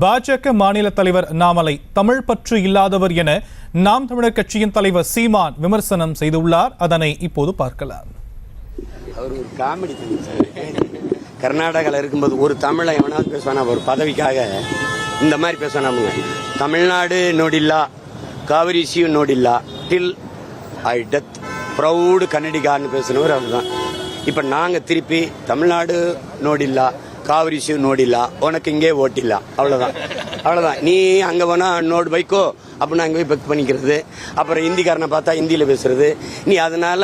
பாஜக மாநில தலைவர் அண்ணாமலை தமிழ் பற்று இல்லாதவர் என நாம் தமிழர் கட்சியின் தலைவர் சீமான் விமர்சனம் செய்துள்ளார். அதனை இப்போது பார்க்கலாம். அவர் ஒரு காமெடி கர்நாடகாவில் இருக்கும்போது ஒரு தமிழை எவனாவது பேசுவானா, ஒரு பதவிக்காக இந்த மாதிரி பேசுவானாமுங்க. தமிழ்நாடு நோடில்லா, காவிரி இஷ்யூ நோடில்லா, டில் ஐ டெத் ப்ரௌடு கன்னடிகான்னு பேசுனவர் அவர் தான். இப்போ நாங்கள் திருப்பி தமிழ்நாடு நோடில்லா, காவிரி இஷ்யூ நோடில்லா, உனக்கு இங்கே ஓட்டில்லா, அவ்வளோதான். நீ அங்கே போனால் நோடு வைக்கோ அப்படின்னு அங்கே போய் பெக் பண்ணிக்கிறது. அப்புறம் ஹிந்திக்காரனை பார்த்தா ஹிந்தியில் பேசுறது. நீ அதனால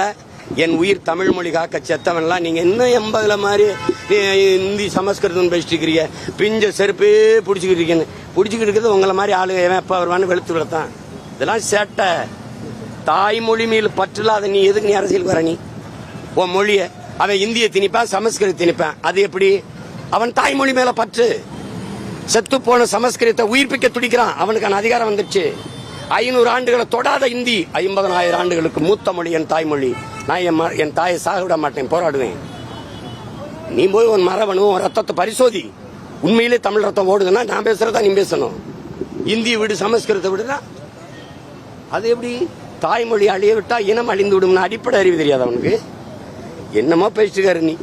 என் உயிர் தமிழ் மொழி காக்க செத்தவன்லாம் நீங்கள் இன்னும் 80ல் மாதிரி ஹிந்தி சமஸ்கிருதம் பேசிட்டு இருக்கிறீங்க. பிஞ்ச செருப்பே பிடிச்சிக்கிட்டு இருக்கிறது உங்களை மாதிரி ஆளு எப்போ வருவான்னு வெளுத்து விடத்தான். இதெல்லாம் சேட்டை. தாய்மொழி மேல் பற்றில்லாத நீ எதுக்கு நீ அரசியலுக்கு வர? நீ உன் மொழியை அவன் இந்திய திணிப்பான், சமஸ்கிருத திணிப்பான். அது எப்படி? அவன் தாய்மொழி மேல பற்று. செத்து போன சமஸ்கிருதத்தை உயிர்ப்பிக்க துடிக்கிறான். அவனுக்கான அதிகாரம் வந்துடுச்சு. 500 ஆண்டுகளை தொடாத இந்தி 50,000 ஆண்டுகளுக்கு மூத்த மொழி என் தாய்மொழி. நான் என் தாயை சாக விட மாட்டேன், போராடுவேன். நீ போய் உன் மரபணு, உன் ரத்தத்தை பரிசோதி. உண்மையிலே தமிழ் ரத்தம் ஓடுதுன்னா நான் பேசுறதா நீ பேசணும். இந்திய விடு, சமஸ்கிருதத்தை விடுனா அது எப்படி? தாய்மொழி அழிய விட்டா இனம் அழிந்து விடும். அடிப்படை அறிவு தெரியாது அவனுக்கு. என்னமோ பேசிட்டுக்காரு. நீ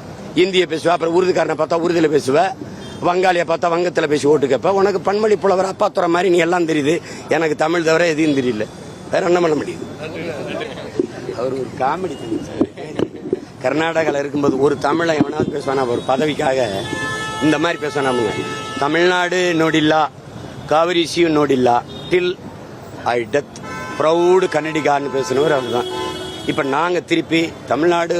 இந்திய பேசுவ, அப்புறம் உருதுக்காரனை பார்த்தா உருதுல பேசுவ, வங்காளியை பார்த்தா வங்கத்தில் பேசி ஓட்டு கேட்ப. உனக்கு பன்மொழி புலவர் அப்பா துறை மாதிரி நீ எல்லாம் தெரியுது. எனக்கு தமிழ் தவிர எதுவும் தெரியல. வேற என்ன பண்ண முடியுது? அவர் ஒரு காமெடி கர்நாடகாவில் இருக்கும்போது ஒரு தமிழை எவனாவது பேசுவானா, ஒரு பதவிக்காக இந்த மாதிரி பேசுவானாமுங்க. தமிழ்நாடு நோடில்லா, காவிரி இஷ்யூ நோடில்லா, டில் ஐ டெத் ப்ரௌடு கன்னடிகான்னு பேசுனவர் அவர் தான். இப்போ நாங்கள் திருப்பி தமிழ்நாடு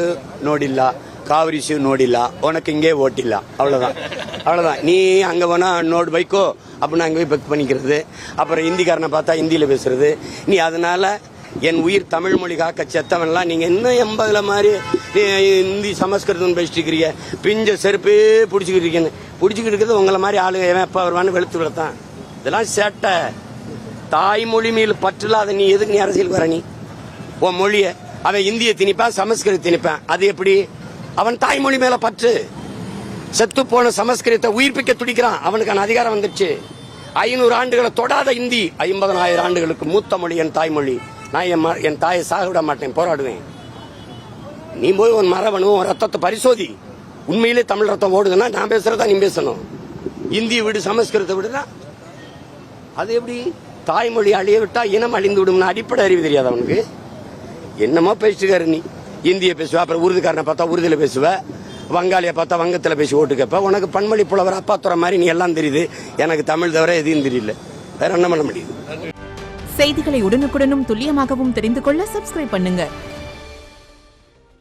நோடில்லா, காவிரி இஷ்யூ நோடில்லா, உனக்கு இங்கே ஓட்டில்லா, அவ்வளோதான். நீ அங்கே போனால் நோடு வைக்கோ அப்படின்னு அங்கே போய் பெக் பண்ணிக்கிறது. அப்புறம் ஹிந்திக்காரனை பார்த்தா ஹிந்தியில் பேசுறது. நீ அதனால என் உயிர் தமிழ் மொழி காக்க செத்தவன்லாம் நீங்கள் இன்னும் 80ல் மாதிரி ஹிந்தி சமஸ்கிருதம் பேசிட்டு இருக்கிறீங்க. பிஞ்ச செருப்பே பிடிச்சிக்கிட்டு இருக்கிறது உங்களை மாதிரி ஆளு எப்போ வருவான்னு வெளுத்து விடத்தான். இதெல்லாம் சேட்டை. தாய்மொழி மேல் பற்றில்லாத நீ எதுக்கு நீ அரசியலுக்கு வர? நீ உன் மொழியை அவன் இந்திய திணிப்பான், சமஸ்கிருத திணிப்பான். அது எப்படி? அவன் தாய்மொழி மேல பற்று. செத்து போன சமஸ்கிருதத்தை உயிர்ப்பிக்க துடிக்கிறான். அவனுக்கான அதிகாரம் வந்துடுச்சு. 500 ஆண்டுகளை தொடாத இந்தி 50,000 ஆண்டுகளுக்கு மூத்த மொழி என் தாய்மொழி. நான் என் தாயை சாக விட மாட்டேன், போராடுவேன். நீ போய் உன் மரபணு, உன் ரத்தத்தை பரிசோதி. உண்மையிலே தமிழ் ரத்தம் ஓடுதுன்னா நான் பேசுறதா நீ பேசணும். இந்திய விடு, சமஸ்கிருதத்தை விடுனா அது எப்படி? தாய்மொழி அழிய விட்டா இனம் அழிந்து விடும். அடிப்படை அறிவு தெரியாது அவனுக்கு. என்னமோ பேசிட்டுக்காரு. நீ இந்திய பேசுவ, அப்புறம் உருதுக்காரனை பார்த்தா உருதுல பேசுவ, வங்காளியை பார்த்தா வங்கத்தில் பேசி ஓட்டு கேட்ப. உனக்கு பன்மொழி புலவர் அப்பா துறை மாதிரி நீ எல்லாம் தெரியுது. எனக்கு தமிழ் தவிர எதுவும் தெரியல. வேற என்ன பண்ண முடியுது? செய்திகளை உடனுக்குடனும் துல்லியமாகவும் தெரிந்து கொள்ள சப்ஸ்கிரைப் பண்ணுங்க.